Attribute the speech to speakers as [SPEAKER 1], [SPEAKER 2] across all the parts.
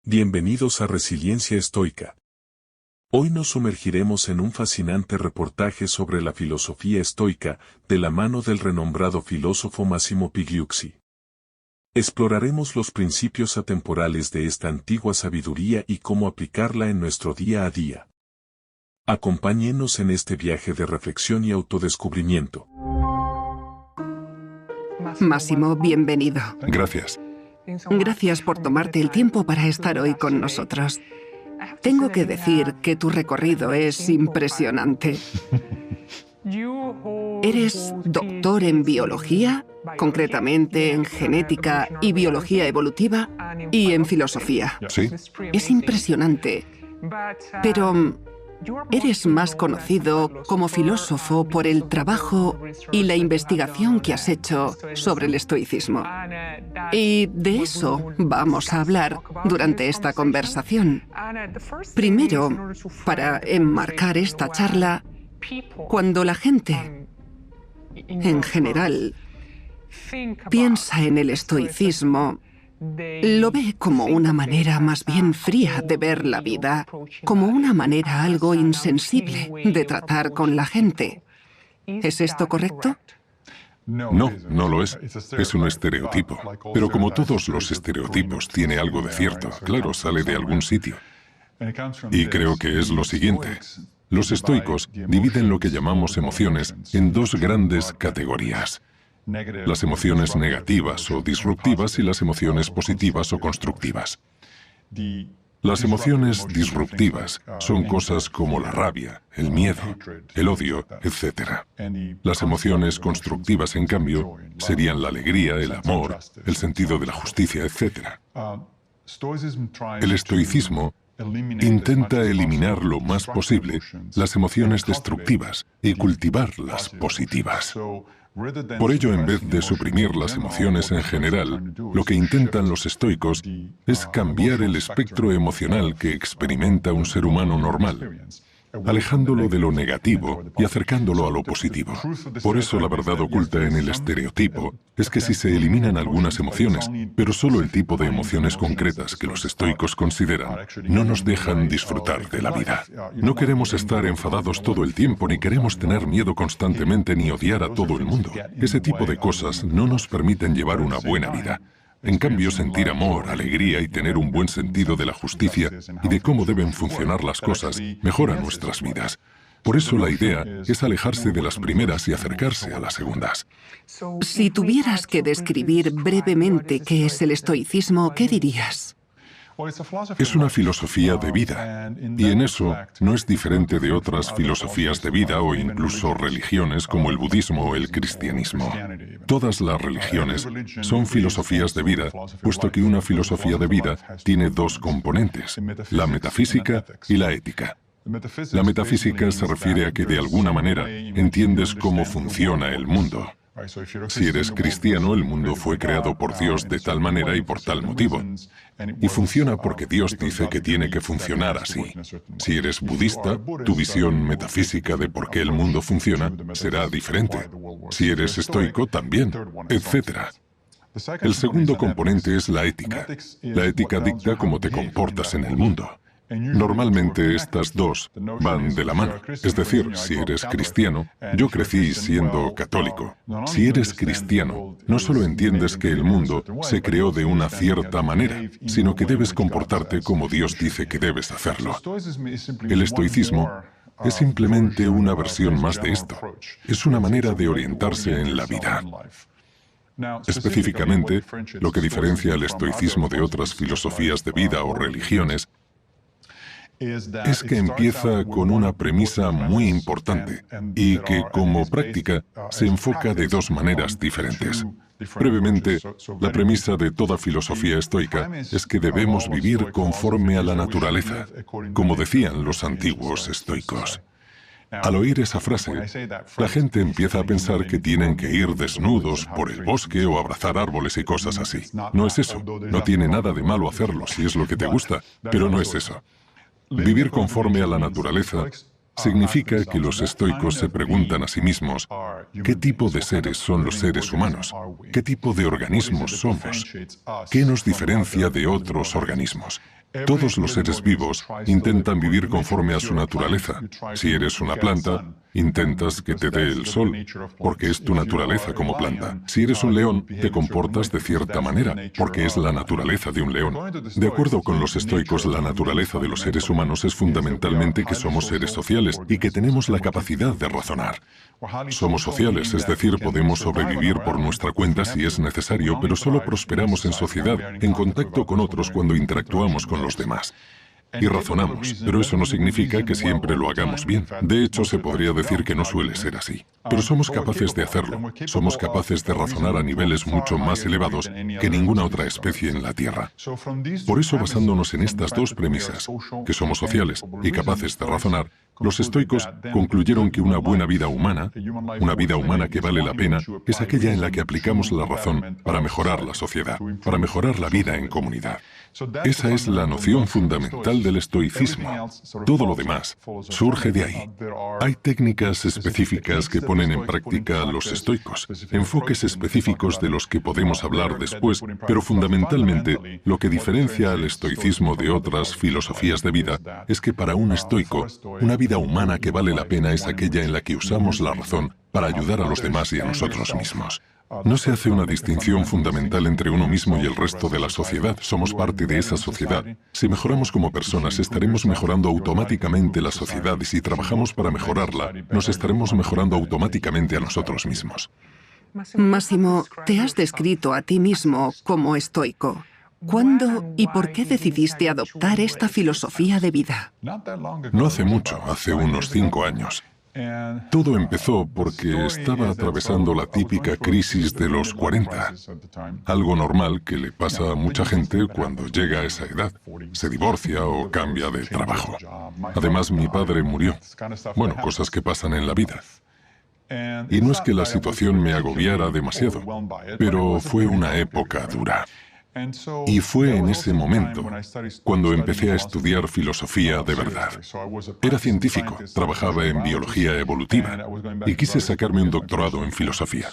[SPEAKER 1] Bienvenidos a Resiliencia Estoica. Hoy nos sumergiremos en un fascinante reportaje sobre la filosofía estoica, de la mano del renombrado filósofo Massimo Pigliucci. Exploraremos los principios atemporales de esta antigua sabiduría y cómo aplicarla en nuestro día a día. Acompáñenos en este viaje de reflexión y autodescubrimiento.
[SPEAKER 2] Massimo, bienvenido.
[SPEAKER 3] Gracias.
[SPEAKER 2] Gracias por tomarte el tiempo para estar hoy con nosotros. Tengo que decir que tu recorrido es impresionante. Eres doctor en biología, concretamente en genética y biología evolutiva, y en filosofía.
[SPEAKER 3] Sí.
[SPEAKER 2] Es impresionante, pero eres más conocido como filósofo por el trabajo y la investigación que has hecho sobre el estoicismo. Y de eso vamos a hablar durante esta conversación. Primero, para enmarcar esta charla, cuando la gente, en general, piensa en el estoicismo, lo ve como una manera más bien fría de ver la vida, como una manera algo insensible de tratar con la gente. ¿Es esto correcto?
[SPEAKER 3] No, no lo es. Es un estereotipo. Pero como todos los estereotipos, tiene algo de cierto. Claro, sale de algún sitio. Y creo que es lo siguiente. Los estoicos dividen lo que llamamos emociones en dos grandes categorías: las emociones negativas o disruptivas y las emociones positivas o constructivas. Las emociones disruptivas son cosas como la rabia, el miedo, el odio, etc. Las emociones constructivas, en cambio, serían la alegría, el amor, el sentido de la justicia, etc. El estoicismo intenta eliminar lo más posible las emociones destructivas y cultivar las positivas. Por ello, en vez de suprimir las emociones en general, lo que intentan los estoicos es cambiar el espectro emocional que experimenta un ser humano normal, alejándolo de lo negativo y acercándolo a lo positivo. Por eso la verdad oculta en el estereotipo es que si se eliminan algunas emociones, pero solo el tipo de emociones concretas que los estoicos consideran, no nos dejan disfrutar de la vida. No queremos estar enfadados todo el tiempo, ni queremos tener miedo constantemente, ni odiar a todo el mundo. Ese tipo de cosas no nos permiten llevar una buena vida. En cambio, sentir amor, alegría y tener un buen sentido de la justicia y de cómo deben funcionar las cosas mejora nuestras vidas. Por eso la idea es alejarse de las primeras y acercarse a las segundas.
[SPEAKER 2] Si tuvieras que describir brevemente qué es el estoicismo, ¿qué dirías?
[SPEAKER 3] Es una filosofía de vida, y en eso no es diferente de otras filosofías de vida o incluso religiones como el budismo o el cristianismo. Todas las religiones son filosofías de vida, puesto que una filosofía de vida tiene dos componentes: la metafísica y la ética. La metafísica se refiere a que de alguna manera entiendes cómo funciona el mundo. Si eres cristiano, el mundo fue creado por Dios de tal manera y por tal motivo. Y funciona porque Dios dice que tiene que funcionar así. Si eres budista, tu visión metafísica de por qué el mundo funciona será diferente. Si eres estoico, también, etc. El segundo componente es la ética. La ética dicta cómo te comportas en el mundo. Normalmente estas dos van de la mano. Es decir, si eres cristiano, yo crecí siendo católico. Si eres cristiano, no solo entiendes que el mundo se creó de una cierta manera, sino que debes comportarte como Dios dice que debes hacerlo. El estoicismo es simplemente una versión más de esto. Es una manera de orientarse en la vida. Específicamente, lo que diferencia el estoicismo de otras filosofías de vida o religiones es que empieza con una premisa muy importante y que, como práctica, se enfoca de dos maneras diferentes. Brevemente, la premisa de toda filosofía estoica es que debemos vivir conforme a la naturaleza, como decían los antiguos estoicos. Al oír esa frase, la gente empieza a pensar que tienen que ir desnudos por el bosque o abrazar árboles y cosas así. No es eso. No tiene nada de malo hacerlo si es lo que te gusta, pero no es eso. Vivir conforme a la naturaleza significa que los estoicos se preguntan a sí mismos: ¿qué tipo de seres son los seres humanos? ¿Qué tipo de organismos somos? ¿Qué nos diferencia de otros organismos? Todos los seres vivos intentan vivir conforme a su naturaleza. Si eres una planta, intentas que te dé el sol, porque es tu naturaleza como planta. Si eres un león, te comportas de cierta manera, porque es la naturaleza de un león. De acuerdo con los estoicos, la naturaleza de los seres humanos es fundamentalmente que somos seres sociales y que tenemos la capacidad de razonar. Somos sociales, es decir, podemos sobrevivir por nuestra cuenta si es necesario, pero solo prosperamos en sociedad, en contacto con otros cuando interactuamos con los demás. Y razonamos, pero eso no significa que siempre lo hagamos bien. De hecho, se podría decir que no suele ser así. Pero somos capaces de hacerlo. Somos capaces de razonar a niveles mucho más elevados que ninguna otra especie en la Tierra. Por eso, basándonos en estas dos premisas, que somos sociales y capaces de razonar, los estoicos concluyeron que una buena vida humana, una vida humana que vale la pena, es aquella en la que aplicamos la razón para mejorar la sociedad, para mejorar la vida en comunidad. Esa es la noción fundamental del estoicismo. Todo lo demás surge de ahí. Hay técnicas específicas que ponen en práctica los estoicos, enfoques específicos de los que podemos hablar después, pero fundamentalmente lo que diferencia al estoicismo de otras filosofías de vida es que para un estoico, una vida humana que vale la pena es aquella en la que usamos la razón para ayudar a los demás y a nosotros mismos. No se hace una distinción fundamental entre uno mismo y el resto de la sociedad. Somos parte de esa sociedad. Si mejoramos como personas, estaremos mejorando automáticamente la sociedad y si trabajamos para mejorarla, nos estaremos mejorando automáticamente a nosotros mismos.
[SPEAKER 2] Máximo, te has descrito a ti mismo como estoico. ¿Cuándo y por qué decidiste adoptar esta filosofía de vida?
[SPEAKER 3] No hace mucho, hace unos 5 años. Todo empezó porque estaba atravesando la típica crisis de los 40, algo normal que le pasa a mucha gente cuando llega a esa edad, se divorcia o cambia de trabajo. Además, mi padre murió. Bueno, cosas que pasan en la vida. Y no es que la situación me agobiara demasiado, pero fue una época dura. Y fue en ese momento cuando empecé a estudiar filosofía de verdad. Era científico, trabajaba en biología evolutiva y quise sacarme un doctorado en filosofía.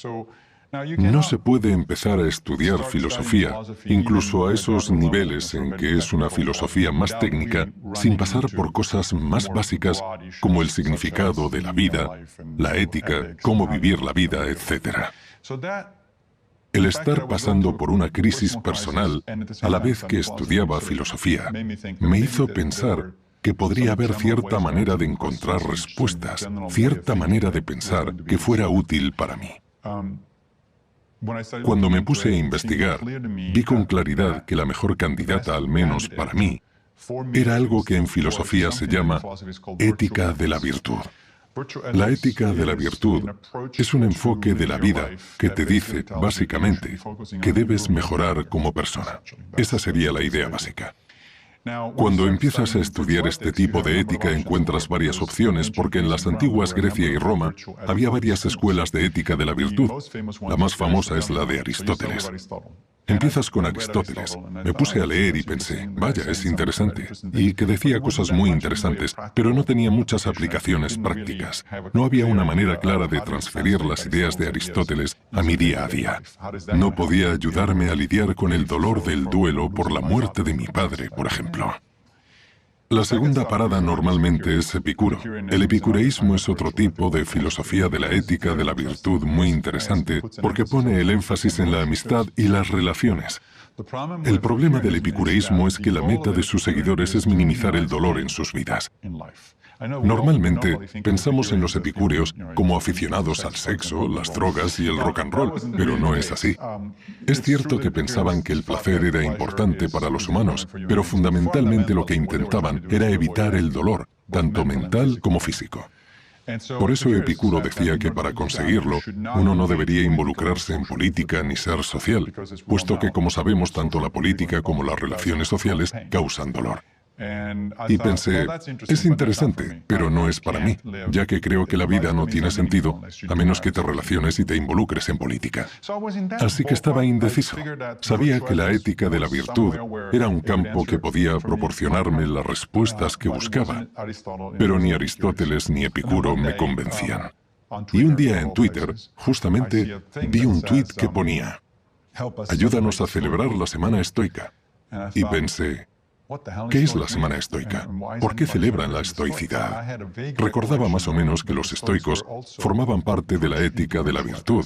[SPEAKER 3] No se puede empezar a estudiar filosofía, incluso a esos niveles en que es una filosofía más técnica, sin pasar por cosas más básicas como el significado de la vida, la ética, cómo vivir la vida, etc. El estar pasando por una crisis personal a la vez que estudiaba filosofía me hizo pensar que podría haber cierta manera de encontrar respuestas, cierta manera de pensar que fuera útil para mí. Cuando me puse a investigar, vi con claridad que la mejor candidata, al menos para mí, era algo que en filosofía se llama ética de la virtud. La ética de la virtud es un enfoque de la vida que te dice, básicamente, que debes mejorar como persona. Esa sería la idea básica. Cuando empiezas a estudiar este tipo de ética encuentras varias opciones porque en las antiguas Grecia y Roma había varias escuelas de ética de la virtud. La más famosa es la de Aristóteles. Empiezas con Aristóteles. Me puse a leer y pensé, vaya, es interesante. Y que decía cosas muy interesantes, pero no tenía muchas aplicaciones prácticas. No había una manera clara de transferir las ideas de Aristóteles a mi día a día. No podía ayudarme a lidiar con el dolor del duelo por la muerte de mi padre, por ejemplo. La segunda parada normalmente es Epicuro. El epicureísmo es otro tipo de filosofía de la ética de la virtud muy interesante porque pone el énfasis en la amistad y las relaciones. El problema del epicureísmo es que la meta de sus seguidores es minimizar el dolor en sus vidas. Normalmente pensamos en los epicúreos como aficionados al sexo, las drogas y el rock and roll, pero no es así. Es cierto que pensaban que el placer era importante para los humanos, pero fundamentalmente lo que intentaban era evitar el dolor, tanto mental como físico. Por eso Epicuro decía que para conseguirlo, uno no debería involucrarse en política ni ser social, puesto que, como sabemos, tanto la política como las relaciones sociales causan dolor. Y pensé, es interesante, pero no es para mí, ya que creo que la vida no tiene sentido a menos que te relaciones y te involucres en política. Así que estaba indeciso. Sabía que la ética de la virtud era un campo que podía proporcionarme las respuestas que buscaba, pero ni Aristóteles ni Epicuro me convencían. Y un día en Twitter, justamente, vi un tuit que ponía, ayúdanos a celebrar la semana estoica. Y pensé, ¿Qué es la semana estoica? ¿Por qué celebran la estoicidad? Recordaba más o menos que los estoicos formaban parte de la ética de la virtud,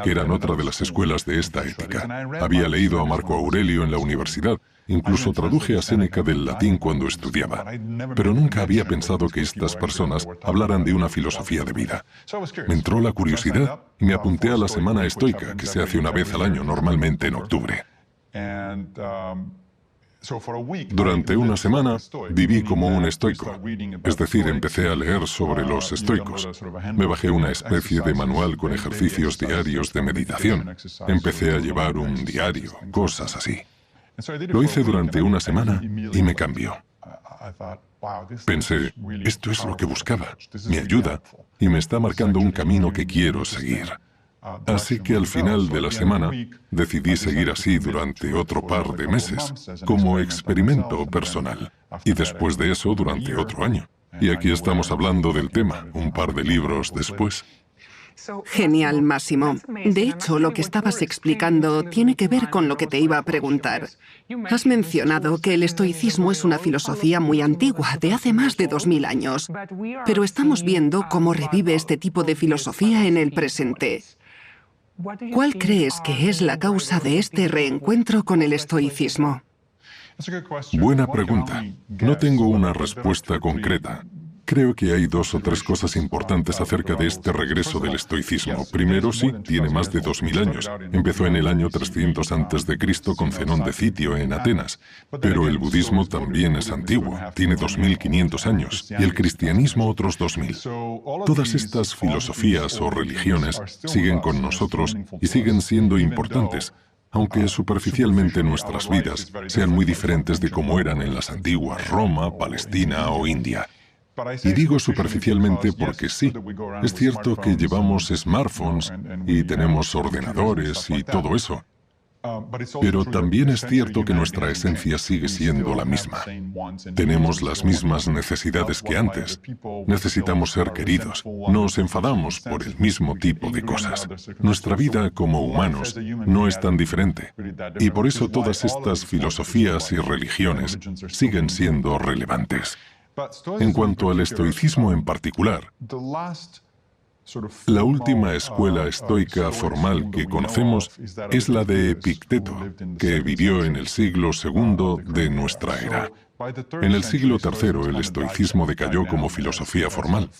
[SPEAKER 3] que eran otra de las escuelas de esta ética. Había leído a Marco Aurelio en la universidad, incluso traduje a Séneca del latín cuando estudiaba, pero nunca había pensado que estas personas hablaran de una filosofía de vida. Me entró la curiosidad y me apunté a la semana estoica, que se hace una vez al año, normalmente en octubre. Durante una semana viví como un estoico, es decir, empecé a leer sobre los estoicos. Me bajé una especie de manual con ejercicios diarios de meditación. Empecé a llevar un diario, cosas así. Lo hice durante una semana y me cambió. Pensé, esto es lo que buscaba, me ayuda y me está marcando un camino que quiero seguir. Así que al final de la semana decidí seguir así durante otro par de meses, como experimento personal, y después de eso durante otro año. Y aquí estamos hablando del tema, un par de libros después.
[SPEAKER 2] Genial, Máximo. De hecho, lo que estabas explicando tiene que ver con lo que te iba a preguntar. Has mencionado que el estoicismo es una filosofía muy antigua, de hace más de 2000 años, pero estamos viendo cómo revive este tipo de filosofía en el presente. ¿Cuál crees que es la causa de este reencuentro con el estoicismo?
[SPEAKER 3] Buena pregunta. No tengo una respuesta concreta. Creo que hay 2 o 3 cosas importantes acerca de este regreso del estoicismo. Primero, sí, tiene más de 2000 años. Empezó en el año 300 a.C. con Zenón de Citio en Atenas. Pero el budismo también es antiguo, tiene 2500 años, y el cristianismo otros 2000. Todas estas filosofías o religiones siguen con nosotros y siguen siendo importantes, aunque superficialmente nuestras vidas sean muy diferentes de cómo eran en las antiguas Roma, Palestina o India. Y digo superficialmente porque sí, es cierto que llevamos smartphones y tenemos ordenadores y todo eso, pero también es cierto que nuestra esencia sigue siendo la misma. Tenemos las mismas necesidades que antes. Necesitamos ser queridos. Nos enfadamos por el mismo tipo de cosas. Nuestra vida como humanos no es tan diferente. Y por eso todas estas filosofías y religiones siguen siendo relevantes. En cuanto al estoicismo en particular, la última escuela estoica formal que conocemos es la de Epicteto, que vivió en el siglo II de nuestra era. En el siglo III el estoicismo decayó como filosofía formal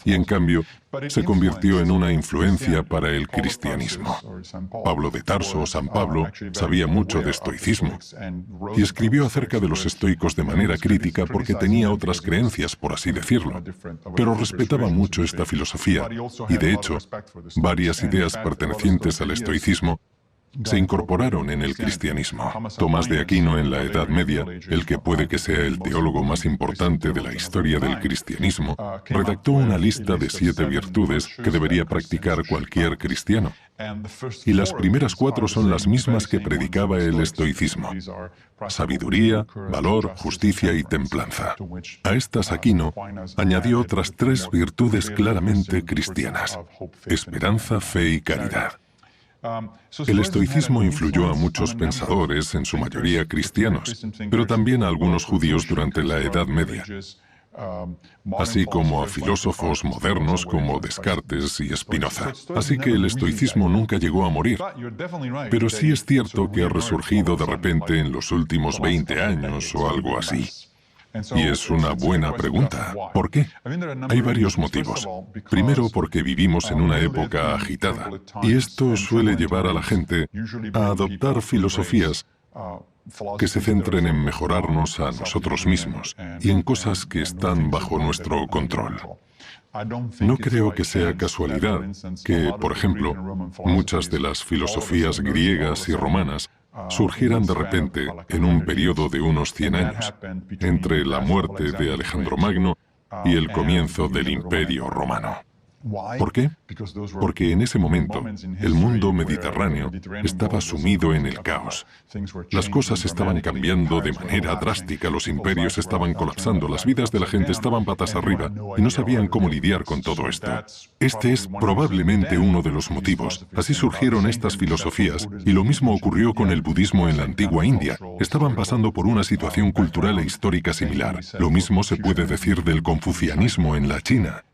[SPEAKER 3] y en cambio se convirtió en una influencia para el cristianismo. Pablo de Tarso, San Pablo, sabía mucho de estoicismo y escribió acerca de los estoicos de manera crítica porque tenía otras creencias, por así decirlo, pero respetaba mucho esta filosofía y de hecho varias ideas pertenecientes al estoicismo se incorporaron en el cristianismo. Tomás de Aquino en la Edad Media, el que puede que sea el teólogo más importante de la historia del cristianismo, redactó una lista de 7 virtudes que debería practicar cualquier cristiano. Y las primeras 4 son las mismas que predicaba el estoicismo: sabiduría, valor, justicia y templanza. A estas Aquino añadió otras 3 virtudes claramente cristianas: esperanza, fe y caridad. El estoicismo influyó a muchos pensadores, en su mayoría cristianos, pero también a algunos judíos durante la Edad Media, así como a filósofos modernos como Descartes y Spinoza. Así que el estoicismo nunca llegó a morir, pero sí es cierto que ha resurgido de repente en los últimos 20 años o algo así. Y es una buena pregunta. ¿Por qué? Hay varios motivos. Primero, porque vivimos en una época agitada, y esto suele llevar a la gente a adoptar filosofías que se centren en mejorarnos a nosotros mismos y en cosas que están bajo nuestro control. No creo que sea casualidad que, por ejemplo, muchas de las filosofías griegas y romanas surgieran de repente en un periodo de unos 100 años, entre la muerte de Alejandro Magno y el comienzo del Imperio Romano. ¿Por qué? Porque en ese momento el mundo mediterráneo estaba sumido en el caos. Las cosas estaban cambiando de manera drástica, los imperios estaban colapsando, las vidas de la gente estaban patas arriba y no sabían cómo lidiar con todo esto. Este es probablemente uno de los motivos. Así surgieron estas filosofías y lo mismo ocurrió con el budismo en la antigua India. Estaban pasando por una situación cultural e histórica similar. Lo mismo se puede decir del confucianismo en la China.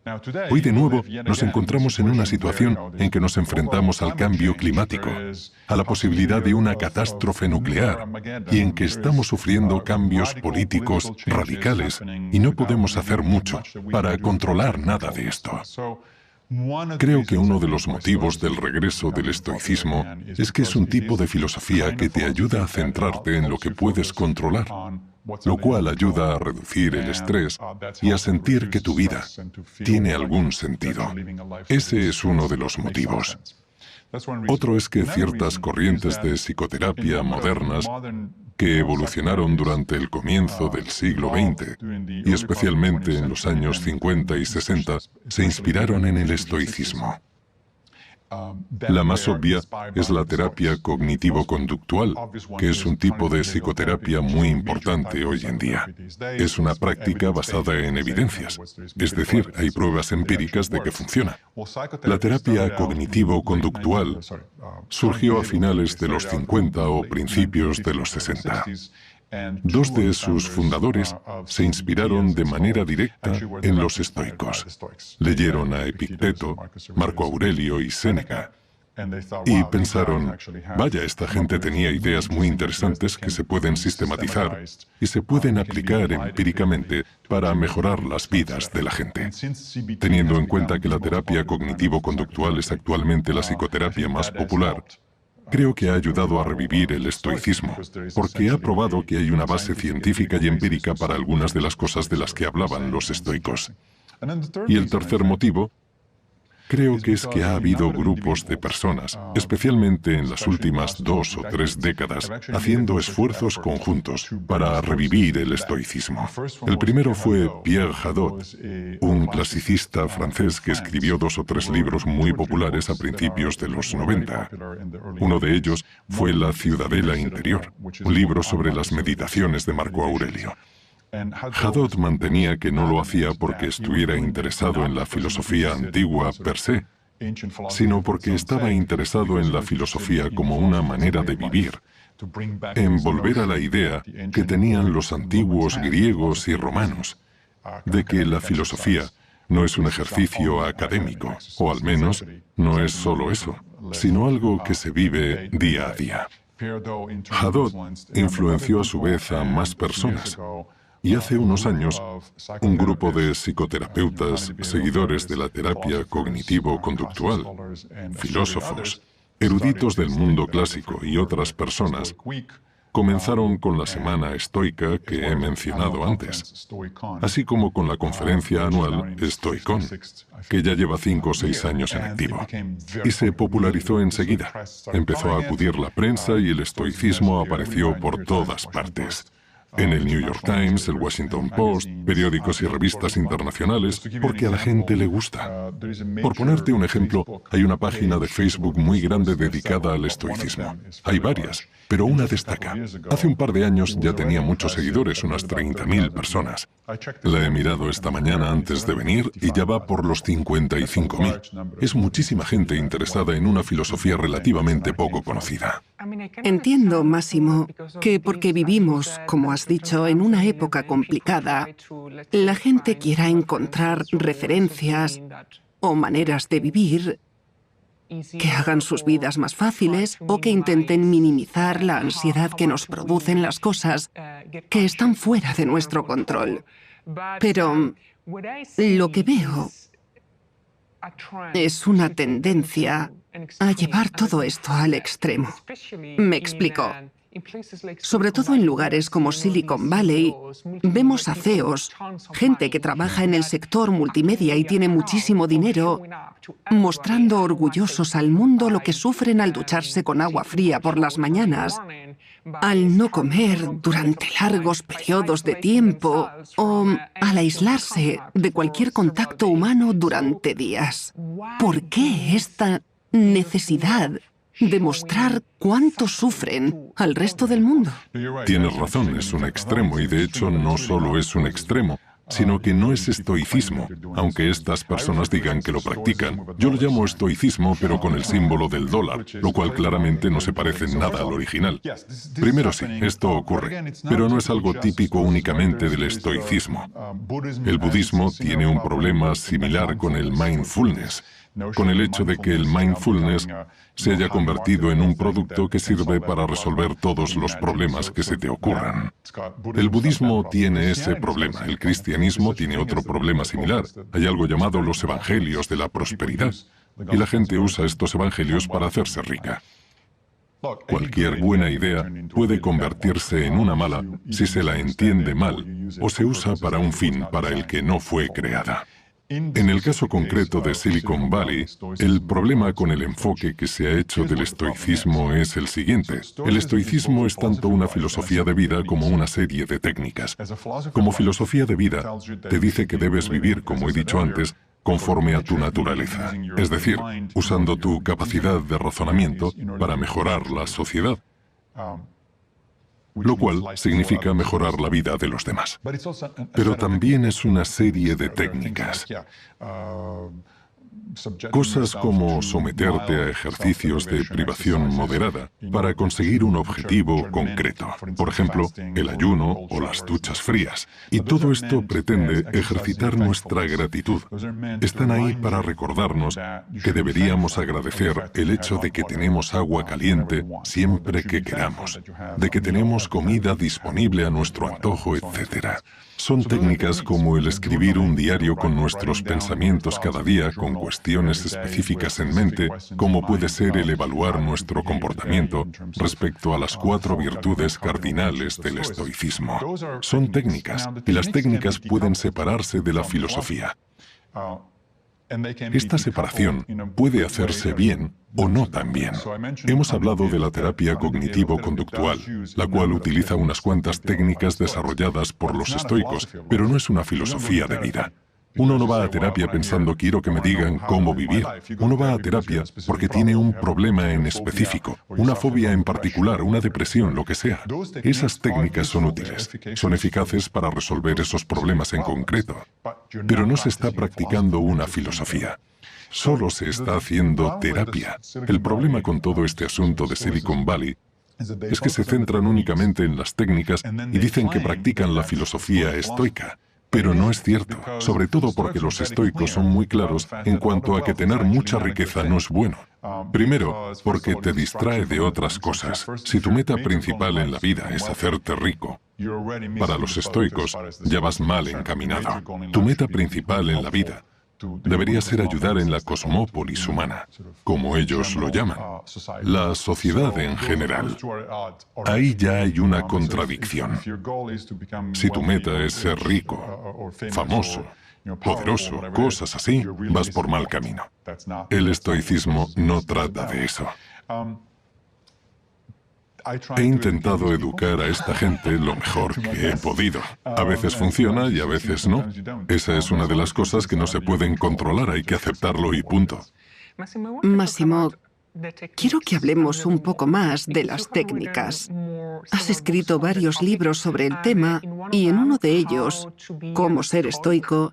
[SPEAKER 3] Hoy de nuevo nos encontramos en una situación en que nos enfrentamos al cambio climático, a la posibilidad de una catástrofe nuclear y en que estamos sufriendo cambios políticos radicales y no podemos hacer mucho para controlar nada de esto. Creo que uno de los motivos del regreso del estoicismo es que es un tipo de filosofía que te ayuda a centrarte en lo que puedes controlar, lo cual ayuda a reducir el estrés y a sentir que tu vida tiene algún sentido. Ese es uno de los motivos. Otro es que ciertas corrientes de psicoterapia modernas que evolucionaron durante el comienzo del siglo XX, y especialmente en los años 50 y 60, se inspiraron en el estoicismo. La más obvia es la terapia cognitivo-conductual, que es un tipo de psicoterapia muy importante hoy en día. Es una práctica basada en evidencias, es decir, hay pruebas empíricas de que funciona. La terapia cognitivo-conductual surgió a finales de los 50 o principios de los 60. Dos de sus fundadores se inspiraron de manera directa en los estoicos. Leyeron a Epicteto, Marco Aurelio y Séneca y pensaron, vaya, esta gente tenía ideas muy interesantes que se pueden sistematizar y se pueden aplicar empíricamente para mejorar las vidas de la gente. Teniendo en cuenta que la terapia cognitivo-conductual es actualmente la psicoterapia más popular, creo que ha ayudado a revivir el estoicismo, porque ha probado que hay una base científica y empírica para algunas de las cosas de las que hablaban los estoicos. Y el tercer motivo, creo que es que ha habido grupos de personas, especialmente en las últimas 2 o 3 décadas, haciendo esfuerzos conjuntos para revivir el estoicismo. El primero fue Pierre Hadot, un clasicista francés que escribió 2 o 3 libros muy populares a principios de los 90. Uno de ellos fue La Ciudadela Interior, un libro sobre las meditaciones de Marco Aurelio. Hadot mantenía que no lo hacía porque estuviera interesado en la filosofía antigua per se, sino porque estaba interesado en la filosofía como una manera de vivir, en volver a la idea que tenían los antiguos griegos y romanos, de que la filosofía no es un ejercicio académico, o al menos no es solo eso, sino algo que se vive día a día. Hadot influenció a su vez a más personas. Y hace unos años, un grupo de psicoterapeutas, seguidores de la terapia cognitivo-conductual, filósofos, eruditos del mundo clásico y otras personas, comenzaron con la Semana Estoica que he mencionado antes, así como con la conferencia anual Stoicon, que ya lleva 5 o 6 años en activo. Y se popularizó enseguida. Empezó a acudir la prensa y el estoicismo apareció por todas partes. En el New York Times, el Washington Post, periódicos y revistas internacionales, porque a la gente le gusta. Por ponerte un ejemplo, hay una página de Facebook muy grande dedicada al estoicismo. Hay varias, pero una destaca. Hace un par de años ya tenía muchos seguidores, unas 30.000 personas. La he mirado esta mañana antes de venir y ya va por los 55.000. Es muchísima gente interesada en una filosofía relativamente poco conocida.
[SPEAKER 2] Entiendo, Máximo, que porque vivimos, como has dicho, en una época complicada, la gente quiera encontrar referencias o maneras de vivir que hagan sus vidas más fáciles o que intenten minimizar la ansiedad que nos producen las cosas que están fuera de nuestro control. Pero lo que veo es una tendencia a llevar todo esto al extremo. Me explico. Sobre todo en lugares como Silicon Valley, vemos a CEOs, gente que trabaja en el sector multimedia y tiene muchísimo dinero, mostrando orgullosos al mundo lo que sufren al ducharse con agua fría por las mañanas al no comer durante largos periodos de tiempo o al aislarse de cualquier contacto humano durante días. ¿Por qué esta necesidad de mostrar cuánto sufren al resto del mundo?
[SPEAKER 3] Tienes razón, es un extremo y de hecho no solo es un extremo, sino que no es estoicismo, aunque estas personas digan que lo practican. Yo lo llamo estoicismo, pero con el símbolo del dólar, lo cual claramente no se parece en nada al original. Primero sí, esto ocurre, pero no es algo típico únicamente del estoicismo. El budismo tiene un problema similar con el mindfulness, con el hecho de que el mindfulness se haya convertido en un producto que sirve para resolver todos los problemas que se te ocurran. El budismo tiene ese problema, el cristianismo tiene otro problema similar. Hay algo llamado los evangelios de la prosperidad, y la gente usa estos evangelios para hacerse rica. Cualquier buena idea puede convertirse en una mala si se la entiende mal o se usa para un fin para el que no fue creada. En el caso concreto de Silicon Valley, el problema con el enfoque que se ha hecho del estoicismo es el siguiente. El estoicismo es tanto una filosofía de vida como una serie de técnicas. Como filosofía de vida, te dice que debes vivir, como he dicho antes, conforme a tu naturaleza, es decir, usando tu capacidad de razonamiento para mejorar la sociedad, lo cual significa mejorar la vida de los demás. Pero también es una serie de técnicas. Cosas como someterte a ejercicios de privación moderada para conseguir un objetivo concreto. Por ejemplo, el ayuno o las duchas frías. Y todo esto pretende ejercitar nuestra gratitud. Están ahí para recordarnos que deberíamos agradecer el hecho de que tenemos agua caliente siempre que queramos, de que tenemos comida disponible a nuestro antojo, etc. Son técnicas como el escribir un diario con nuestros pensamientos cada día con cuestiones específicas en mente, como puede ser el evaluar nuestro comportamiento respecto a las 4 virtudes cardinales del estoicismo. Son técnicas, y las técnicas pueden separarse de la filosofía. Esta separación puede hacerse bien o no tan bien. Hemos hablado de la terapia cognitivo-conductual, la cual utiliza unas cuantas técnicas desarrolladas por los estoicos, pero no es una filosofía de vida. Uno no va a terapia pensando quiero que me digan cómo vivir. Uno va a terapia porque tiene un problema en específico, una fobia en particular, una depresión, lo que sea. Esas técnicas son útiles, son eficaces para resolver esos problemas en concreto, pero no se está practicando una filosofía. Solo se está haciendo terapia. El problema con todo este asunto de Silicon Valley es que se centran únicamente en las técnicas y dicen que practican la filosofía estoica. Pero no es cierto, sobre todo porque los estoicos son muy claros en cuanto a que tener mucha riqueza no es bueno. Primero, porque te distrae de otras cosas. Si tu meta principal en la vida es hacerte rico, para los estoicos ya vas mal encaminado. Tu meta principal en la vida debería ser ayudar en la cosmópolis humana, como ellos lo llaman, la sociedad en general. Ahí ya hay una contradicción. Si tu meta es ser rico, famoso, poderoso, cosas así, vas por mal camino. El estoicismo no trata de eso. He intentado educar a esta gente lo mejor que he podido. A veces funciona y a veces no. Esa es una de las cosas que no se pueden controlar, hay que aceptarlo y punto.
[SPEAKER 2] Máximo, quiero que hablemos un poco más de las técnicas. Has escrito varios libros sobre el tema y en uno de ellos, Cómo ser estoico,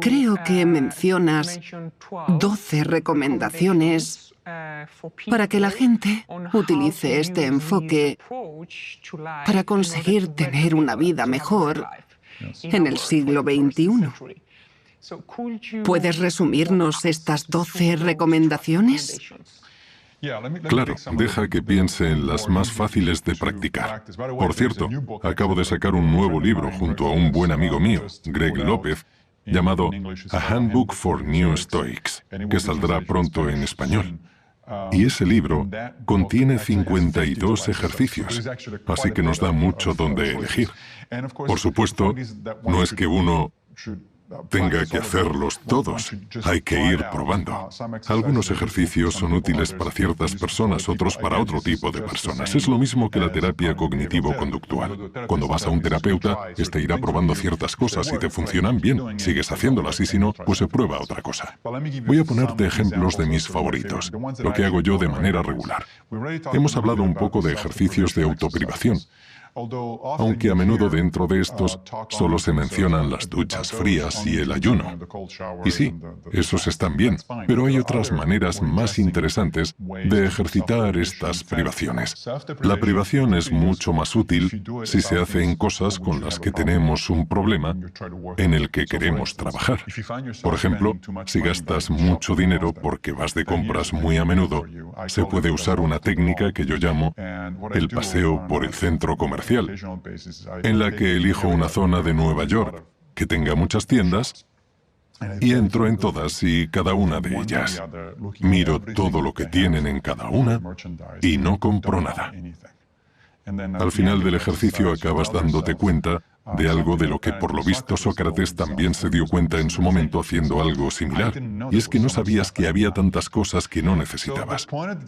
[SPEAKER 2] creo que mencionas 12 recomendaciones para que la gente utilice este enfoque para conseguir tener una vida mejor en el siglo XXI. ¿Puedes resumirnos estas 12 recomendaciones?
[SPEAKER 3] Claro, deja que piense en las más fáciles de practicar. Por cierto, acabo de sacar un nuevo libro junto a un buen amigo mío, Greg López, llamado A Handbook for New Stoics, que saldrá pronto en español. Y ese libro contiene 52 ejercicios, así que nos da mucho donde elegir. Por supuesto, no es que uno tenga que hacerlos todos. Hay que ir probando. Algunos ejercicios son útiles para ciertas personas, otros para otro tipo de personas. Es lo mismo que la terapia cognitivo-conductual. Cuando vas a un terapeuta, este irá probando ciertas cosas. Si te funcionan bien, sigues haciéndolas, y si no, pues se prueba otra cosa. Voy a ponerte ejemplos de mis favoritos, lo que hago yo de manera regular. Hemos hablado un poco de ejercicios de autoprivación, aunque a menudo dentro de estos solo se mencionan las duchas frías y el ayuno. Y sí, esos están bien, pero hay otras maneras más interesantes de ejercitar estas privaciones. La privación es mucho más útil si se hace en cosas con las que tenemos un problema en el que queremos trabajar. Por ejemplo, si gastas mucho dinero porque vas de compras muy a menudo, se puede usar una técnica que yo llamo el paseo por el centro comercial, en la que elijo una zona de Nueva York que tenga muchas tiendas y entro en todas y cada una de ellas. Miro todo lo que tienen en cada una y no compro nada. Al final del ejercicio acabas dándote cuenta de algo de lo que por lo visto Sócrates también se dio cuenta en su momento haciendo algo similar, y es que no sabías que había tantas cosas que no necesitabas.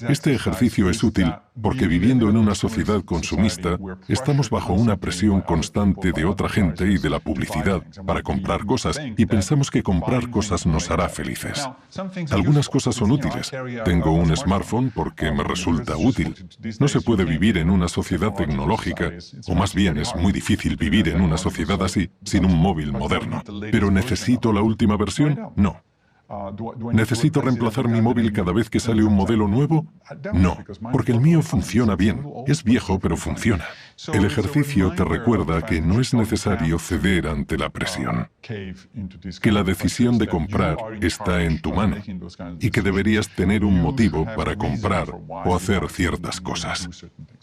[SPEAKER 3] Este ejercicio es útil porque viviendo en una sociedad consumista, estamos bajo una presión constante de otra gente y de la publicidad para comprar cosas, y pensamos que comprar cosas nos hará felices. Algunas cosas son útiles. Tengo un smartphone porque me resulta útil. No se puede vivir en una sociedad tecnológica, o más bien es muy difícil vivir en una sociedad así, sin un móvil moderno. ¿Pero necesito la última versión? No. ¿Necesito reemplazar mi móvil cada vez que sale un modelo nuevo? No, porque el mío funciona bien. Es viejo, pero funciona. El ejercicio te recuerda que no es necesario ceder ante la presión, que la decisión de comprar está en tu mano y que deberías tener un motivo para comprar o hacer ciertas cosas.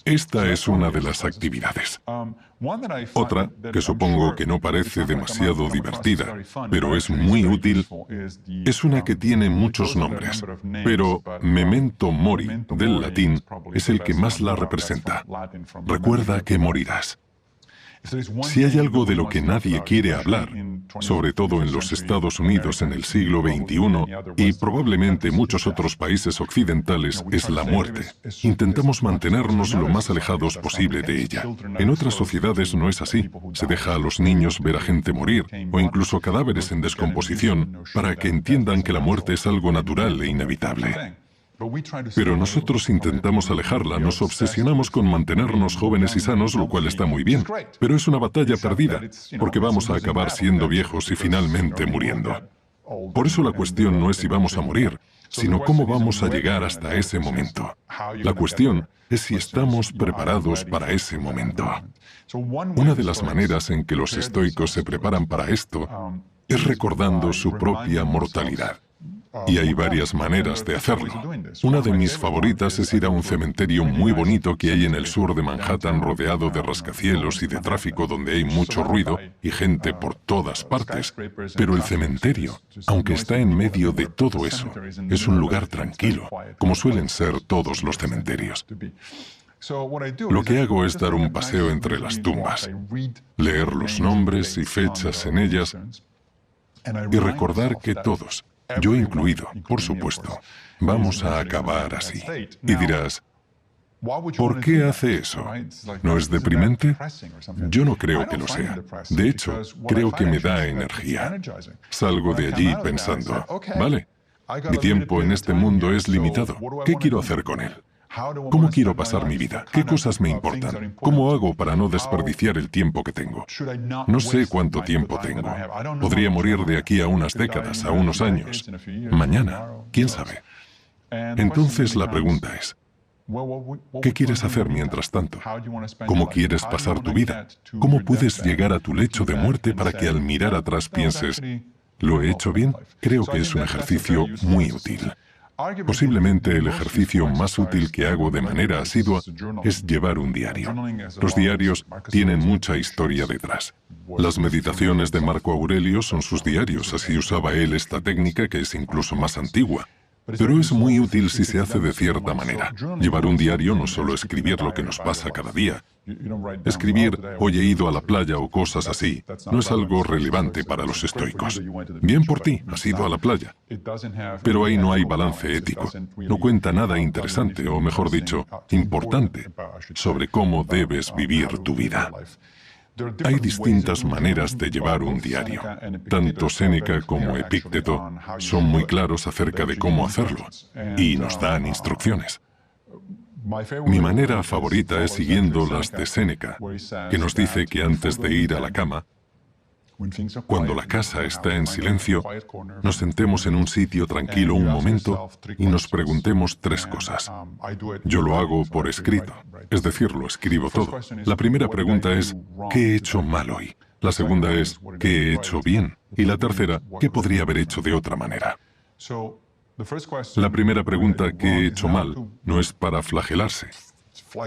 [SPEAKER 3] Esta es una de las actividades. Otra, que supongo que no parece demasiado divertida, pero es muy útil, es una que tiene muchos nombres, pero memento mori, del latín, es el que más la representa. Recuerda que morirás. Si hay algo de lo que nadie quiere hablar, sobre todo en los Estados Unidos en el siglo XXI y probablemente muchos otros países occidentales, es la muerte. Intentamos mantenernos lo más alejados posible de ella. En otras sociedades no es así. Se deja a los niños ver a gente morir, o incluso cadáveres en descomposición, para que entiendan que la muerte es algo natural e inevitable. Pero nosotros intentamos alejarla, nos obsesionamos con mantenernos jóvenes y sanos, lo cual está muy bien. Pero es una batalla perdida, porque vamos a acabar siendo viejos y finalmente muriendo. Por eso la cuestión no es si vamos a morir, sino cómo vamos a llegar hasta ese momento. La cuestión es si estamos preparados para ese momento. Una de las maneras en que los estoicos se preparan para esto es recordando su propia mortalidad. Y hay varias maneras de hacerlo. Una de mis favoritas es ir a un cementerio muy bonito que hay en el sur de Manhattan, rodeado de rascacielos y de tráfico, donde hay mucho ruido y gente por todas partes. Pero el cementerio, aunque está en medio de todo eso, es un lugar tranquilo, como suelen ser todos los cementerios. Lo que hago es dar un paseo entre las tumbas, leer los nombres y fechas en ellas y recordar que todos, yo incluido, por supuesto, vamos a acabar así. Y dirás, ¿por qué hace eso? ¿No es deprimente? Yo no creo que lo sea. De hecho, creo que me da energía. Salgo de allí pensando, vale, mi tiempo en este mundo es limitado. ¿Qué quiero hacer con él? ¿Cómo quiero pasar mi vida? ¿Qué cosas me importan? ¿Cómo hago para no desperdiciar el tiempo que tengo? No sé cuánto tiempo tengo. Podría morir de aquí a unas décadas, a unos años. Mañana, ¿quién sabe? Entonces la pregunta es, ¿qué quieres hacer mientras tanto? ¿Cómo quieres pasar tu vida? ¿Cómo puedes llegar a tu lecho de muerte para que al mirar atrás pienses, ¿lo he hecho bien? Creo que es un ejercicio muy útil. Posiblemente el ejercicio más útil que hago de manera asidua es llevar un diario. Los diarios tienen mucha historia detrás. Las meditaciones de Marco Aurelio son sus diarios, así usaba él esta técnica que es incluso más antigua. Pero es muy útil si se hace de cierta manera. Llevar un diario no solo escribir lo que nos pasa cada día. Escribir, hoy he ido a la playa o cosas así, no es algo relevante para los estoicos. Bien por ti, has ido a la playa. Pero ahí no hay balance ético. No cuenta nada interesante, o mejor dicho, importante, sobre cómo debes vivir tu vida. Hay distintas maneras de llevar un diario. Tanto Séneca como Epícteto son muy claros acerca de cómo hacerlo, y nos dan instrucciones. Mi manera favorita es siguiendo las de Séneca, que nos dice que antes de ir a la cama, cuando la casa está en silencio, nos sentemos en un sitio tranquilo un momento y nos preguntemos 3 cosas. Yo lo hago por escrito, es decir, lo escribo todo. La primera pregunta es, ¿qué he hecho mal hoy? La segunda es, ¿qué he hecho bien? Y la tercera, ¿qué podría haber hecho de otra manera? La primera pregunta, ¿qué he hecho mal?, no es para flagelarse,